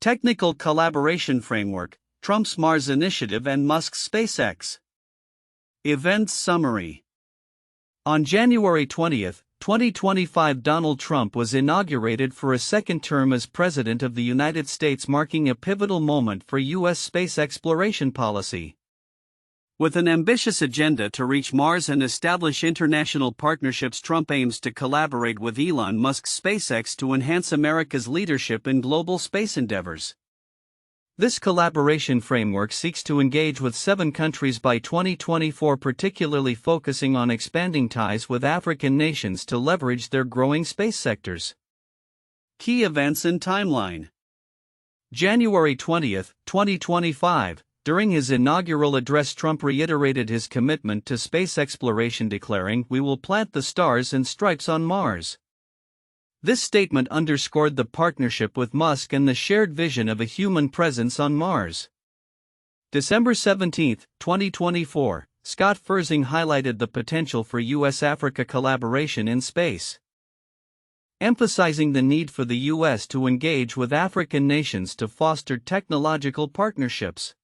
Technical Collaboration Framework, Trump's Mars Initiative and Musk's SpaceX. Event Summary. On January 20, 2025, Donald Trump was inaugurated for a second term as President of the United States, marking a pivotal moment for U.S. space exploration policy. With an ambitious agenda to reach Mars and establish international partnerships, Trump aims to collaborate with Elon Musk's SpaceX to enhance America's leadership in global space endeavors. This collaboration framework seeks to engage with 7 countries by 2024, particularly focusing on expanding ties with African nations to leverage their growing space sectors. Key events and timeline. January 20, 2025. During his inaugural address, Trump reiterated his commitment to space exploration, declaring, "We will plant the stars and stripes on Mars." This statement underscored the partnership with Musk and the shared vision of a human presence on Mars. December 17, 2024, Scott Firsing highlighted the potential for U.S. Africa collaboration in space, emphasizing the need for the U.S. to engage with African nations to foster technological partnerships.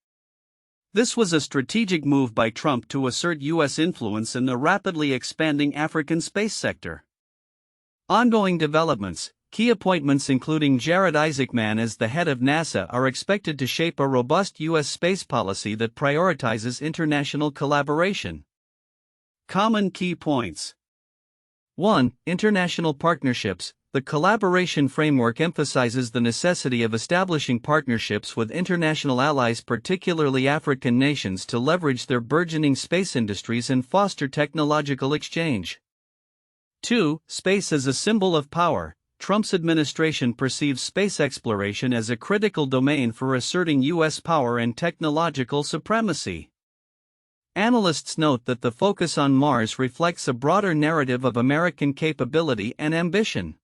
This was a strategic move by Trump to assert U.S. influence in the rapidly expanding African space sector. Ongoing developments. Key appointments including Jared Isaacman as the head of NASA are expected to shape a robust U.S. space policy that prioritizes international collaboration. Common key points. 1. International partnerships. The collaboration framework emphasizes the necessity of establishing partnerships with international allies, particularly African nations, to leverage their burgeoning space industries and foster technological exchange. 2. Space as a symbol of power. Trump's administration perceives space exploration as a critical domain for asserting U.S. power and technological supremacy. Analysts note that the focus on Mars reflects a broader narrative of American capability and ambition.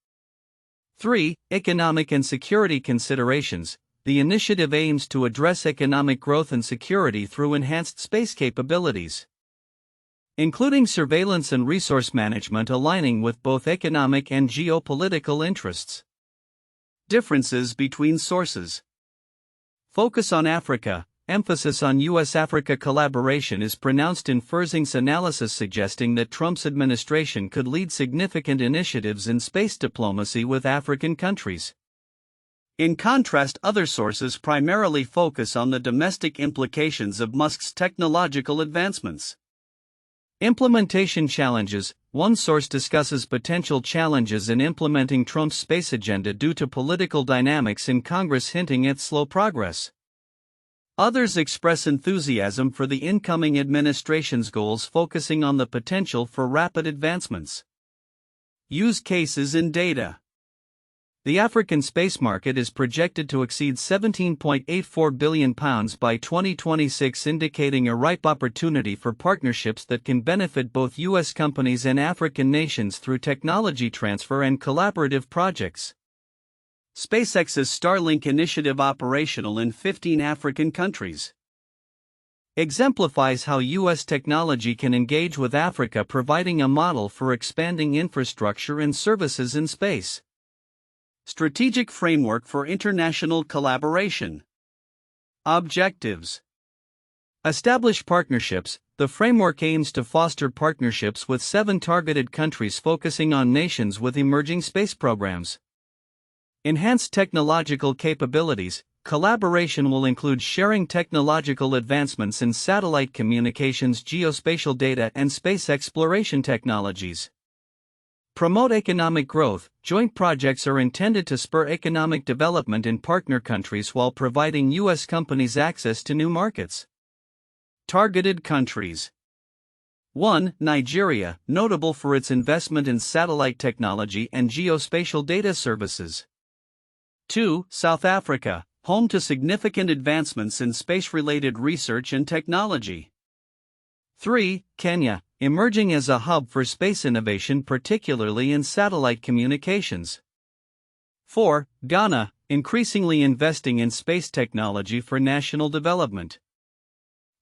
3. Economic and security considerations. The initiative aims to address economic growth and security through enhanced space capabilities, including surveillance and resource management, aligning with both economic and geopolitical interests. Differences between sources. Focus on Africa. Emphasis on U.S. Africa collaboration is pronounced in Firsing's analysis, suggesting that Trump's administration could lead significant initiatives in space diplomacy with African countries. In contrast, other sources primarily focus on the domestic implications of Musk's technological advancements. Implementation challenges. One source discusses potential challenges in implementing Trump's space agenda due to political dynamics in Congress, hinting at slow progress. Others express enthusiasm for the incoming administration's goals, focusing on the potential for rapid advancements. Use cases and data. The African space market is projected to exceed £17.84 billion by 2026, indicating a ripe opportunity for partnerships that can benefit both U.S. companies and African nations through technology transfer and collaborative projects. SpaceX's Starlink initiative, operational in 15 African countries, exemplifies how U.S. technology can engage with Africa, providing a model for expanding infrastructure and services in space. Strategic framework for international collaboration. Objectives. Establish partnerships. The framework aims to foster partnerships with 7 targeted countries, focusing on nations with emerging space programs. Enhance technological capabilities. Collaboration will include sharing technological advancements in satellite communications, geospatial data, and space exploration technologies. Promote economic growth. Joint projects are intended to spur economic development in partner countries while providing U.S. companies access to new markets. Targeted countries. 1. Nigeria, notable for its investment in satellite technology and geospatial data services. 2. South Africa, home to significant advancements in space-related research and technology. 3. Kenya, emerging as a hub for space innovation, particularly in satellite communications. 4. Ghana, increasingly investing in space technology for national development.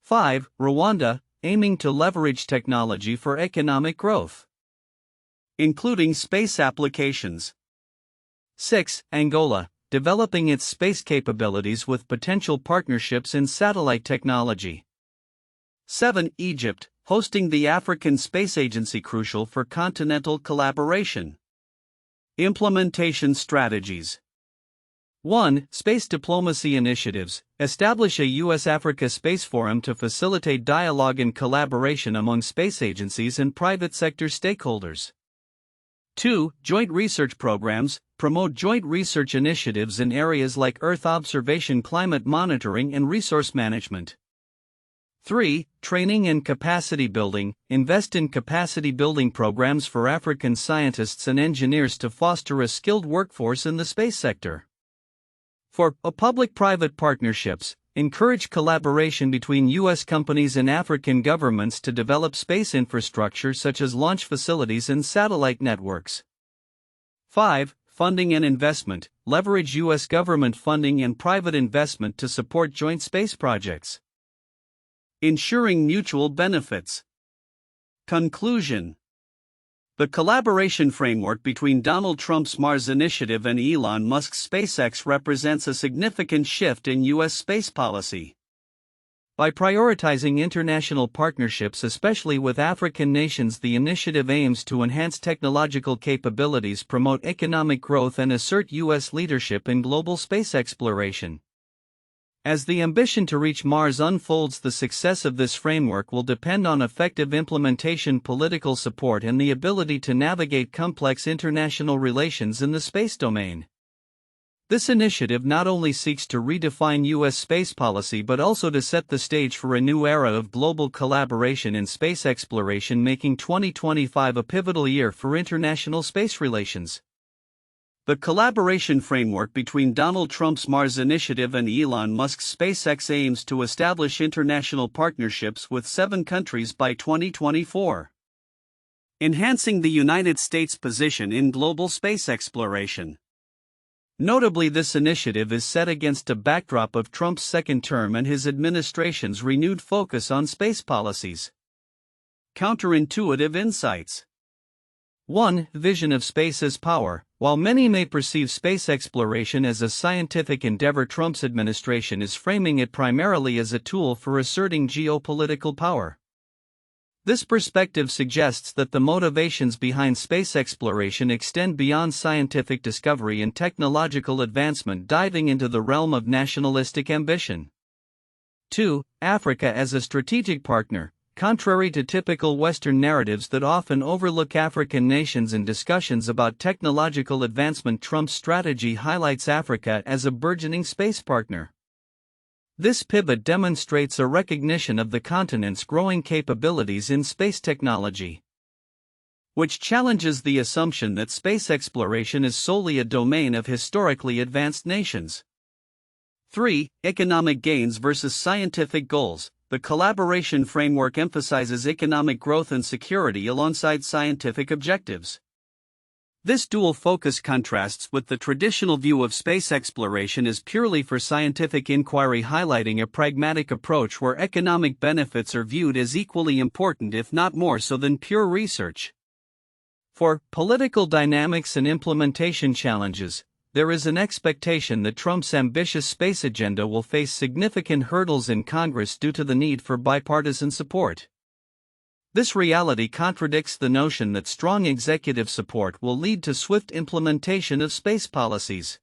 5. Rwanda, aiming to leverage technology for economic growth, including space applications. 6. Angola, developing its space capabilities with potential partnerships in satellite technology. 7. Egypt, hosting the African Space Agency, crucial for continental collaboration. Implementation strategies. 1. Space diplomacy initiatives. Establish a U.S. Africa Space Forum to facilitate dialogue and collaboration among space agencies and private sector stakeholders. 2. Joint research programs. Promote joint research initiatives in areas like Earth observation, climate monitoring, and resource management. 3. Training and capacity building. Invest in capacity building programs for African scientists and engineers to foster a skilled workforce in the space sector. 4. Public-private partnerships. Encourage collaboration between U.S. companies and African governments to develop space infrastructure such as launch facilities and satellite networks. 5. Funding and investment. Leverage U.S. government funding and private investment to support joint space projects. Ensuring mutual benefits. Conclusion. The collaboration framework between Donald Trump's Mars initiative and Elon Musk's SpaceX represents a significant shift in U.S. space policy. By prioritizing international partnerships, especially with African nations, the initiative aims to enhance technological capabilities, promote economic growth, and assert U.S. leadership in global space exploration. As the ambition to reach Mars unfolds, the success of this framework will depend on effective implementation, political support, and the ability to navigate complex international relations in the space domain. This initiative not only seeks to redefine U.S. space policy but also to set the stage for a new era of global collaboration in space exploration, making 2025 a pivotal year for international space relations. The collaboration framework between Donald Trump's Mars initiative and Elon Musk's SpaceX aims to establish international partnerships with 7 countries by 2024, enhancing the United States' position in global space exploration. Notably, this initiative is set against a backdrop of Trump's second term and his administration's renewed focus on space policies. Counterintuitive insights. 1. Vision of space as power. While many may perceive space exploration as a scientific endeavor, Trump's administration is framing it primarily as a tool for asserting geopolitical power. This perspective suggests that the motivations behind space exploration extend beyond scientific discovery and technological advancement, diving into the realm of nationalistic ambition. 2. Africa as a strategic partner. Contrary to typical Western narratives that often overlook African nations in discussions about technological advancement, Trump's strategy highlights Africa as a burgeoning space partner. This pivot demonstrates a recognition of the continent's growing capabilities in space technology, which challenges the assumption that space exploration is solely a domain of historically advanced nations. 3. Economic gains versus scientific goals. The collaboration framework emphasizes economic growth and security alongside scientific objectives. This dual focus contrasts with the traditional view of space exploration as purely for scientific inquiry, highlighting a pragmatic approach where economic benefits are viewed as equally important, if not more so, than pure research. 4. Political dynamics and implementation challenges. There is an expectation that Trump's ambitious space agenda will face significant hurdles in Congress due to the need for bipartisan support. This reality contradicts the notion that strong executive support will lead to swift implementation of space policies.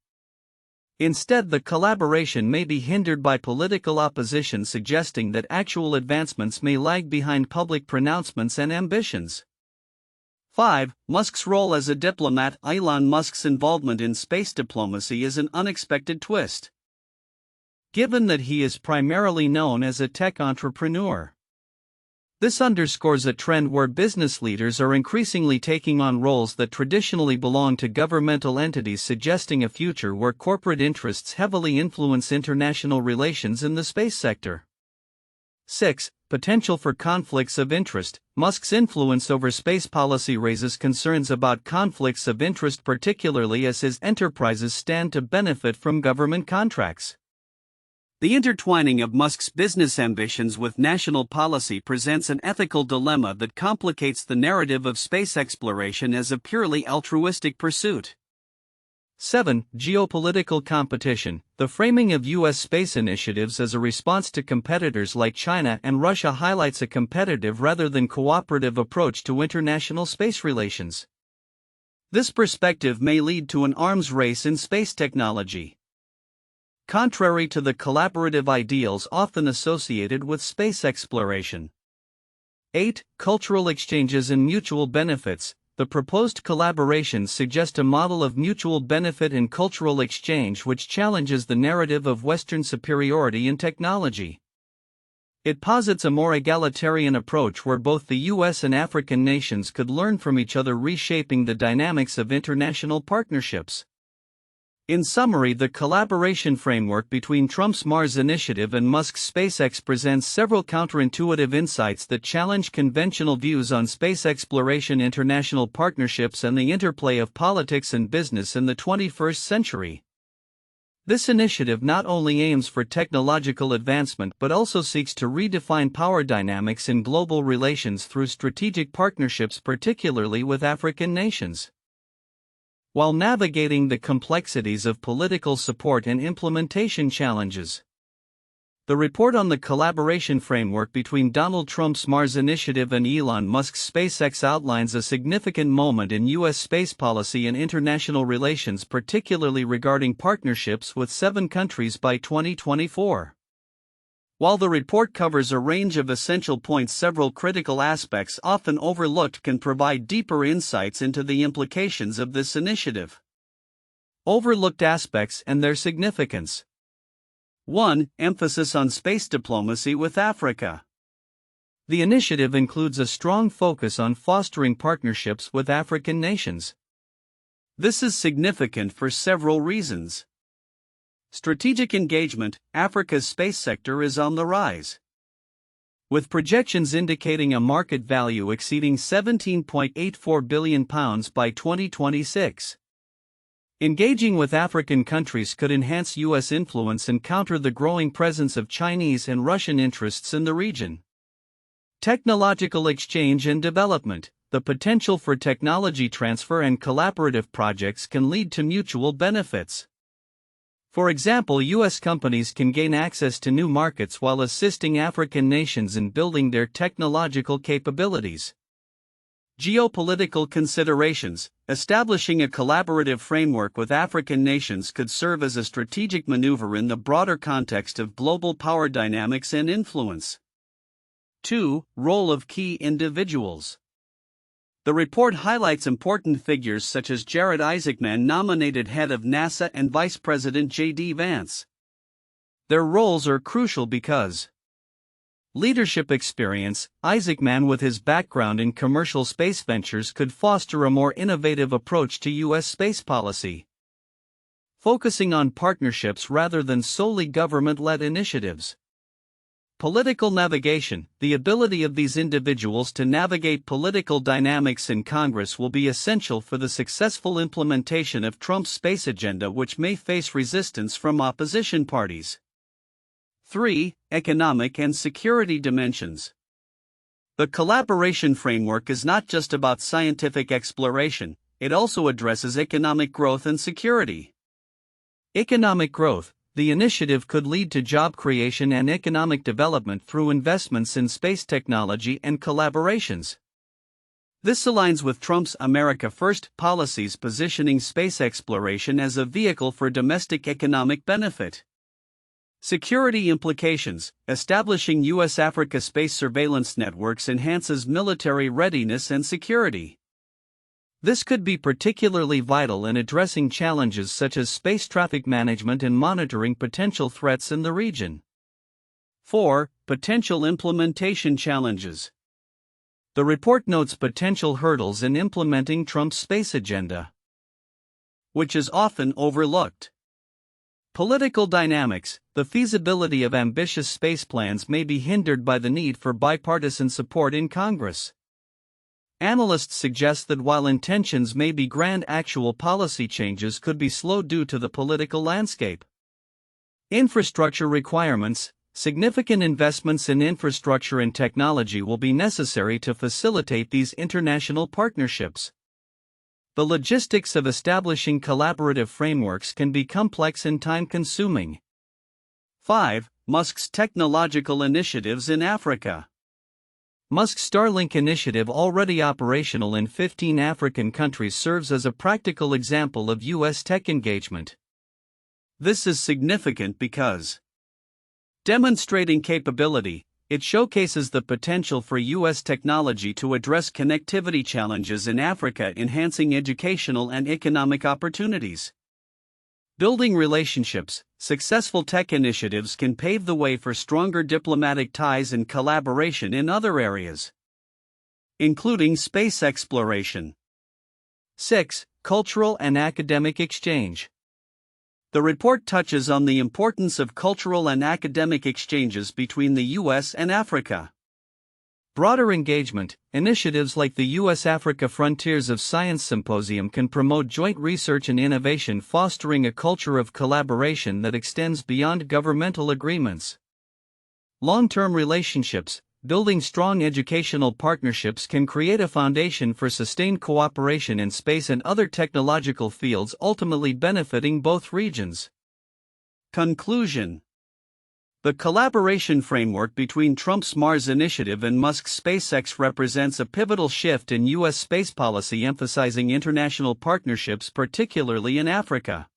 Instead, the collaboration may be hindered by political opposition, suggesting that actual advancements may lag behind public pronouncements and ambitions. 5. Musk's role as a diplomat. Elon Musk's involvement in space diplomacy is an unexpected twist, given that he is primarily known as a tech entrepreneur. This underscores a trend where business leaders are increasingly taking on roles that traditionally belong to governmental entities, suggesting a future where corporate interests heavily influence international relations in the space sector. 6. Potential for conflicts of interest. Musk's influence over space policy raises concerns about conflicts of interest, particularly as his enterprises stand to benefit from government contracts. The intertwining of Musk's business ambitions with national policy presents an ethical dilemma that complicates the narrative of space exploration as a purely altruistic pursuit. 7. Geopolitical competition. The framing of U.S. space initiatives as a response to competitors like China and Russia highlights a competitive rather than cooperative approach to international space relations. This perspective may lead to an arms race in space technology, contrary to the collaborative ideals often associated with space exploration. 8. Cultural exchanges and mutual benefits. The proposed collaborations suggest a model of mutual benefit and cultural exchange which challenges the narrative of Western superiority in technology. It posits a more egalitarian approach where both the U.S. and African nations could learn from each other, reshaping the dynamics of international partnerships. In summary, the collaboration framework between Trump's Mars initiative and Musk's SpaceX presents several counterintuitive insights that challenge conventional views on space exploration, international partnerships, and the interplay of politics and business in the 21st century. This initiative not only aims for technological advancement but also seeks to redefine power dynamics in global relations through strategic partnerships, particularly with African nations. While navigating the complexities of political support and implementation challenges. The report on the collaboration framework between Donald Trump's Mars initiative and Elon Musk's SpaceX outlines a significant moment in U.S. space policy and international relations, particularly regarding partnerships with 7 countries by 2024. While the report covers a range of essential points, several critical aspects often overlooked can provide deeper insights into the implications of this initiative. Overlooked aspects and their significance. 1. Emphasis on space diplomacy with Africa. The initiative includes a strong focus on fostering partnerships with African nations. This is significant for several reasons. Strategic engagement. Africa's space sector is on the rise, with projections indicating a market value exceeding £17.84 billion by 2026. Engaging with African countries could enhance U.S. influence and counter the growing presence of Chinese and Russian interests in the region. Technological exchange and development. The potential for technology transfer and collaborative projects can lead to mutual benefits. For example, U.S. companies can gain access to new markets while assisting African nations in building their technological capabilities. Geopolitical considerations. Establishing a collaborative framework with African nations could serve as a strategic maneuver in the broader context of global power dynamics and influence. 2. Role of key individuals. The report highlights important figures such as Jared Isaacman, nominated head of NASA, and Vice President J.D. Vance. Their roles are crucial because leadership experience. Isaacman, with his background in commercial space ventures, could foster a more innovative approach to U.S. space policy, focusing on partnerships rather than solely government-led initiatives. Political navigation. The ability of these individuals to navigate political dynamics in Congress will be essential for the successful implementation of Trump's space agenda, which may face resistance from opposition parties. 3. Economic and security dimensions. The collaboration framework is not just about scientific exploration, it also addresses economic growth and security. Economic growth. The initiative could lead to job creation and economic development through investments in space technology and collaborations. This aligns with Trump's America First policies, positioning space exploration as a vehicle for domestic economic benefit. Security implications. Establishing U.S. Africa space surveillance networks enhances military readiness and security. This could be particularly vital in addressing challenges such as space traffic management and monitoring potential threats in the region. 4. Potential implementation challenges. The report notes potential hurdles in implementing Trump's space agenda, which is often overlooked. Political dynamics. The feasibility of ambitious space plans may be hindered by the need for bipartisan support in Congress. Analysts suggest that while intentions may be grand, actual policy changes could be slow due to the political landscape. Infrastructure requirements. Significant investments in infrastructure and technology will be necessary to facilitate these international partnerships. The logistics of establishing collaborative frameworks can be complex and time-consuming. 5. Musk's technological initiatives in Africa. Musk's Starlink initiative, already operational in 15 African countries, serves as a practical example of U.S. tech engagement. This is significant because, demonstrating capability, it showcases the potential for U.S. technology to address connectivity challenges in Africa, enhancing educational and economic opportunities. Building relationships, successful tech initiatives can pave the way for stronger diplomatic ties and collaboration in other areas, including space exploration. 6. Cultural and academic exchange. The report touches on the importance of cultural and academic exchanges between the U.S. and Africa. Broader engagement, initiatives like the U.S. Africa Frontiers of Science Symposium can promote joint research and innovation, fostering a culture of collaboration that extends beyond governmental agreements. Long-term relationships, building strong educational partnerships can create a foundation for sustained cooperation in space and other technological fields, ultimately benefiting both regions. Conclusion. The collaboration framework between Trump's Mars initiative and Musk's SpaceX represents a pivotal shift in U.S. space policy, emphasizing international partnerships, particularly in Africa.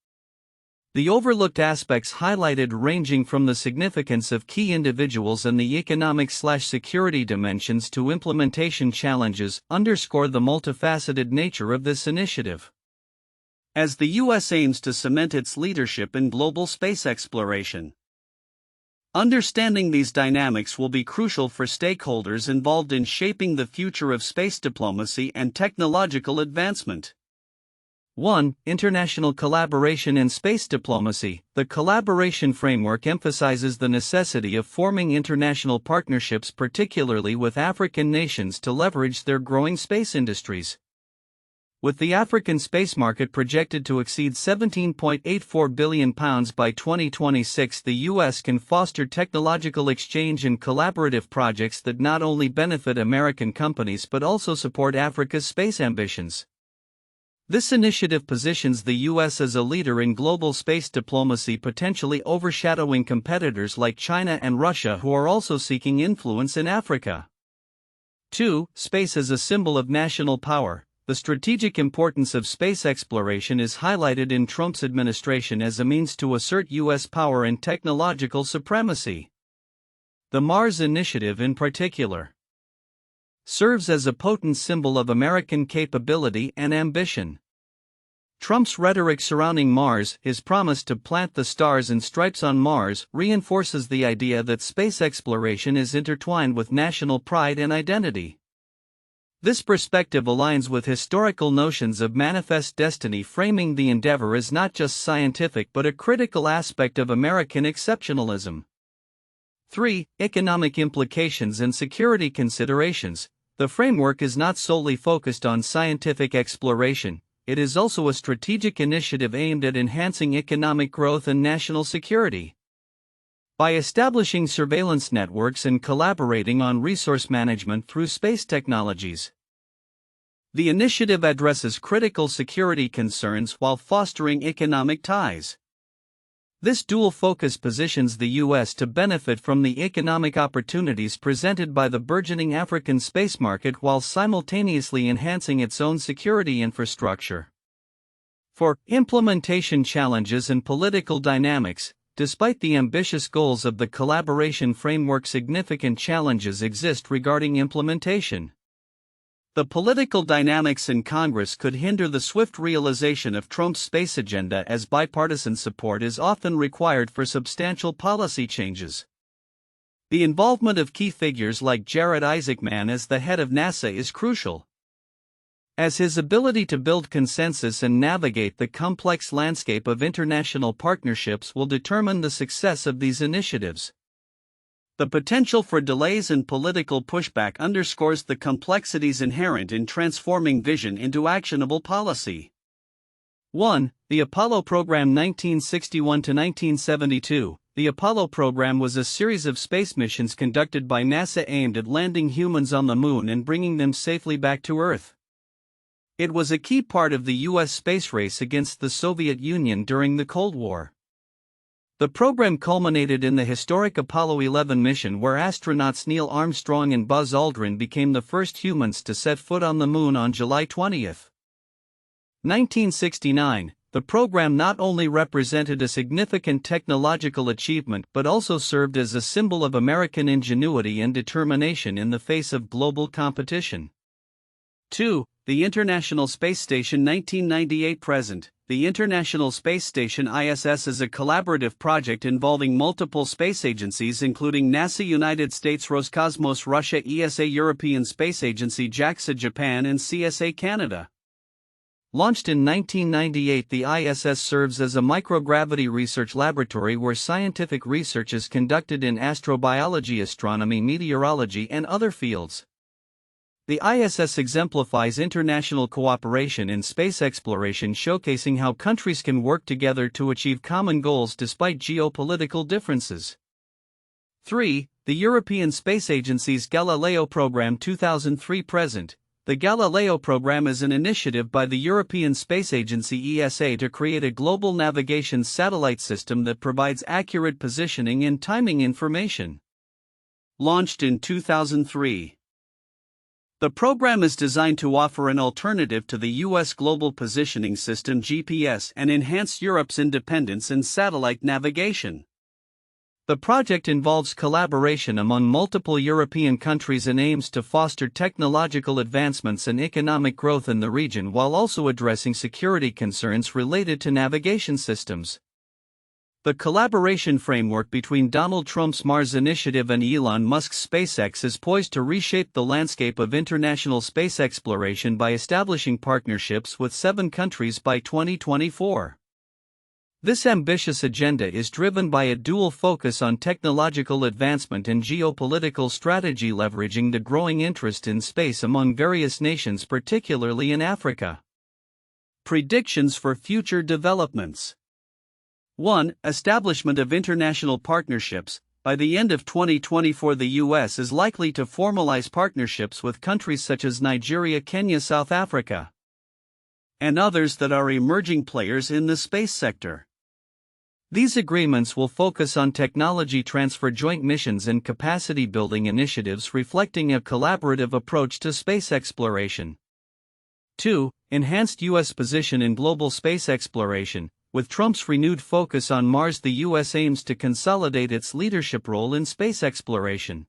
The overlooked aspects highlighted, ranging from the significance of key individuals and the economic/security dimensions to implementation challenges, underscore the multifaceted nature of this initiative. As the U.S. aims to cement its leadership in global space exploration, understanding these dynamics will be crucial for stakeholders involved in shaping the future of space diplomacy and technological advancement. 1. International collaboration in space diplomacy. The collaboration framework emphasizes the necessity of forming international partnerships, particularly with African nations, to leverage their growing space industries. With the African space market projected to exceed £17.84 billion by 2026, the U.S. can foster technological exchange and collaborative projects that not only benefit American companies but also support Africa's space ambitions. This initiative positions the U.S. as a leader in global space diplomacy, potentially overshadowing competitors like China and Russia, who are also seeking influence in Africa. 2. Space as a symbol of national power. The strategic importance of space exploration is highlighted in Trump's administration as a means to assert U.S. power and technological supremacy. The Mars initiative, in particular, serves as a potent symbol of American capability and ambition. Trump's rhetoric surrounding Mars, his promise to plant the stars and stripes on Mars, reinforces the idea that space exploration is intertwined with national pride and identity. This perspective aligns with historical notions of manifest destiny, framing the endeavor as not just scientific but a critical aspect of American exceptionalism. 3. Economic implications and security considerations. The framework is not solely focused on scientific exploration, it is also a strategic initiative aimed at enhancing economic growth and national security. By establishing surveillance networks and collaborating on resource management through space technologies, the initiative addresses critical security concerns while fostering economic ties. This dual focus positions the U.S. to benefit from the economic opportunities presented by the burgeoning African space market while simultaneously enhancing its own security infrastructure. 4. Implementation challenges and political dynamics. Despite the ambitious goals of the collaboration framework, significant challenges exist regarding implementation. The political dynamics in Congress could hinder the swift realization of Trump's space agenda, as bipartisan support is often required for substantial policy changes. The involvement of key figures like Jared Isaacman as the head of NASA is crucial, as his ability to build consensus and navigate the complex landscape of international partnerships will determine the success of these initiatives. The potential for delays and political pushback underscores the complexities inherent in transforming vision into actionable policy. 1. The Apollo Program 1961–1972. The Apollo program was a series of space missions conducted by NASA aimed at landing humans on the Moon and bringing them safely back to Earth. It was a key part of the U.S. space race against the Soviet Union during the Cold War. The program culminated in the historic Apollo 11 mission, where astronauts Neil Armstrong and Buzz Aldrin became the first humans to set foot on the moon on July 20, 1969. The program not only represented a significant technological achievement but also served as a symbol of American ingenuity and determination in the face of global competition. 2. The International Space Station 1998-present. The International Space Station ISS is a collaborative project involving multiple space agencies including NASA United States, Roscosmos Russia, ESA European Space Agency, JAXA Japan, and CSA Canada. Launched in 1998, the ISS serves as a microgravity research laboratory where scientific research is conducted in astrobiology, astronomy, meteorology, and other fields. The ISS exemplifies international cooperation in space exploration, showcasing how countries can work together to achieve common goals despite geopolitical differences. 3. The European Space Agency's Galileo Program 2003-present. The Galileo program is an initiative by the European Space Agency (ESA) to create a global navigation satellite system that provides accurate positioning and timing information. Launched in 2003. The program is designed to offer an alternative to the U.S. Global Positioning System (GPS) and enhance Europe's independence in satellite navigation. The project involves collaboration among multiple European countries and aims to foster technological advancements and economic growth in the region while also addressing security concerns related to navigation systems. The collaboration framework between Donald Trump's Mars initiative and Elon Musk's SpaceX is poised to reshape the landscape of international space exploration by establishing partnerships with 7 countries by 2024. This ambitious agenda is driven by a dual focus on technological advancement and geopolitical strategy, leveraging the growing interest in space among various nations, particularly in Africa. Predictions for future developments. 1. Establishment of international partnerships. By the end of 2024, the U.S. is likely to formalize partnerships with countries such as Nigeria, Kenya, South Africa, and others that are emerging players in the space sector. These agreements will focus on technology transfer, joint missions, and capacity building initiatives, reflecting a collaborative approach to space exploration. 2. Enhanced U.S. position in global space exploration. With Trump's renewed focus on Mars, the U.S. aims to consolidate its leadership role in space exploration.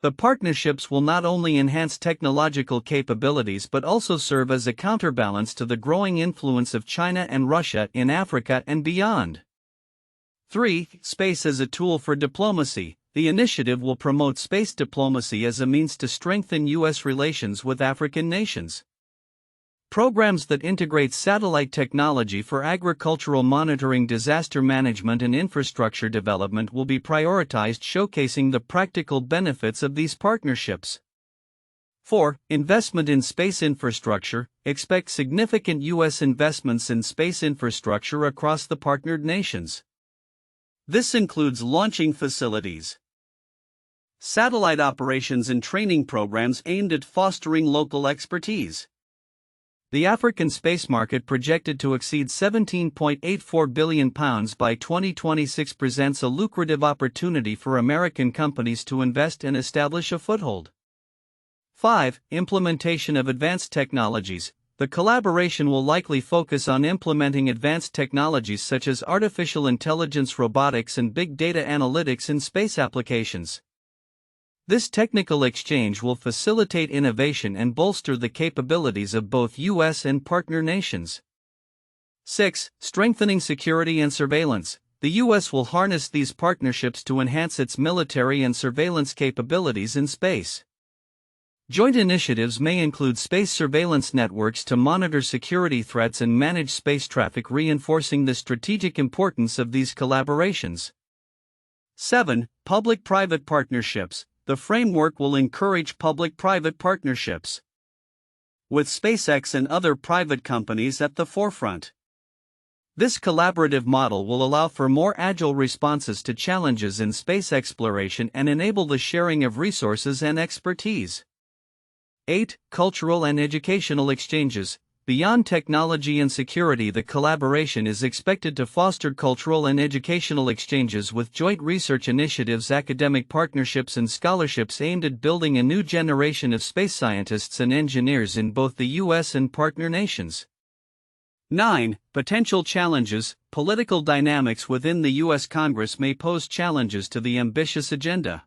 The partnerships will not only enhance technological capabilities but also serve as a counterbalance to the growing influence of China and Russia in Africa and beyond. 3. Space as a tool for diplomacy. The initiative will promote space diplomacy as a means to strengthen U.S. relations with African nations. Programs that integrate satellite technology for agricultural monitoring, disaster management, and infrastructure development will be prioritized, showcasing the practical benefits of these partnerships. 4. Investment in space infrastructure. Expect significant U.S. investments in space infrastructure across the partnered nations. This includes launching facilities, satellite operations, and training programs aimed at fostering local expertise. The African space market, projected to exceed £17.84 billion by 2026, presents a lucrative opportunity for American companies to invest and establish a foothold. 5. Implementation of advanced technologies. The collaboration will likely focus on implementing advanced technologies such as artificial intelligence, robotics, and big data analytics in space applications. This technical exchange will facilitate innovation and bolster the capabilities of both U.S. and partner nations. 6. Strengthening security and surveillance. The U.S. will harness these partnerships to enhance its military and surveillance capabilities in space. Joint initiatives may include space surveillance networks to monitor security threats and manage space traffic, reinforcing the strategic importance of these collaborations. 7. Public-private partnerships. The framework will encourage public-private partnerships, with SpaceX and other private companies at the forefront. This collaborative model will allow for more agile responses to challenges in space exploration and enable the sharing of resources and expertise. 8. Cultural and educational exchanges. Beyond technology and security, the collaboration is expected to foster cultural and educational exchanges with joint research initiatives, academic partnerships, and scholarships aimed at building a new generation of space scientists and engineers in both the U.S. and partner nations. 9. Potential challenges. Political dynamics within the U.S. Congress may pose challenges to the ambitious agenda.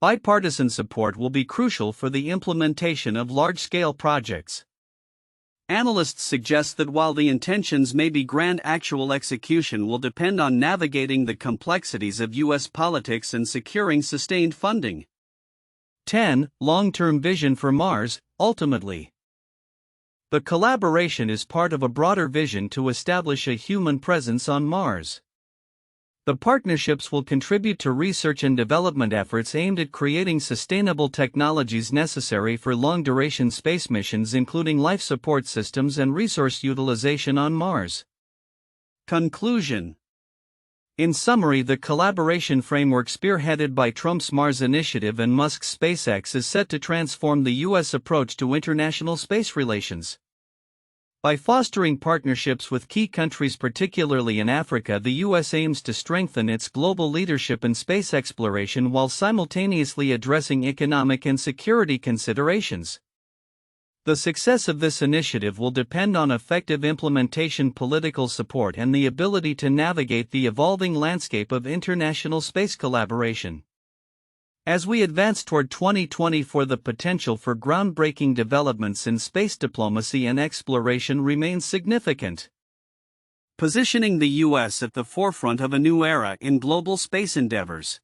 Bipartisan support will be crucial for the implementation of large-scale projects. Analysts suggest that while the intentions may be grand, actual execution will depend on navigating the complexities of U.S. politics and securing sustained funding. 10. Long-term vision for Mars. Ultimately, the collaboration is part of a broader vision to establish a human presence on Mars. The partnerships will contribute to research and development efforts aimed at creating sustainable technologies necessary for long-duration space missions, including life support systems and resource utilization on Mars. Conclusion. In summary, the collaboration framework spearheaded by Trump's Mars initiative and Musk's SpaceX is set to transform the U.S. approach to international space relations. By fostering partnerships with key countries, particularly in Africa, the U.S. aims to strengthen its global leadership in space exploration while simultaneously addressing economic and security considerations. The success of this initiative will depend on effective implementation, political support, and the ability to navigate the evolving landscape of international space collaboration. As we advance toward 2024, the potential for groundbreaking developments in space diplomacy and exploration remains significant, positioning the U.S. at the forefront of a new era in global space endeavors.